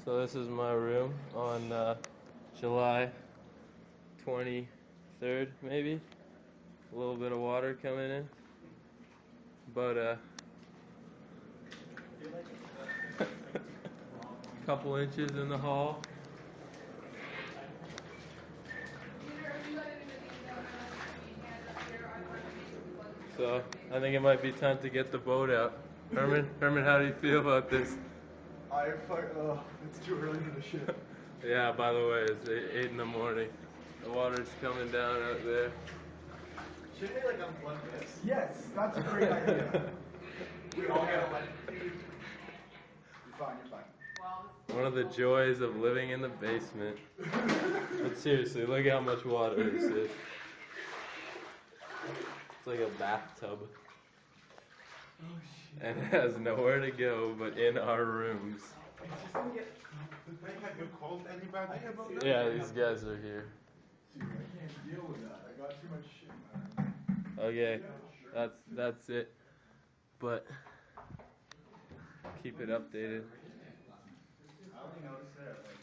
So this is my room on July 23rd, maybe. A little bit of water coming in, but a couple inches in the hall. So I think it might be time to get the boat out. Herman, how do you feel about this? It's too early for the ship. Yeah, by the way, it's 8 in the morning. The water's coming down out there. Shouldn't we like unplug this? Yes, that's a great idea. We all get electrocuted. You're fine, you're fine. One of the joys of living in the basement. But seriously, look how much water this is. It's like a bathtub. Oh shit. And it has nowhere to go but in our rooms. It's just gonna get. Have you called anybody about that? Yeah, these guys are here. Dude, I can't deal with that. I got too much shit in my room. Okay, that's it. But keep it updated. I only noticed it at like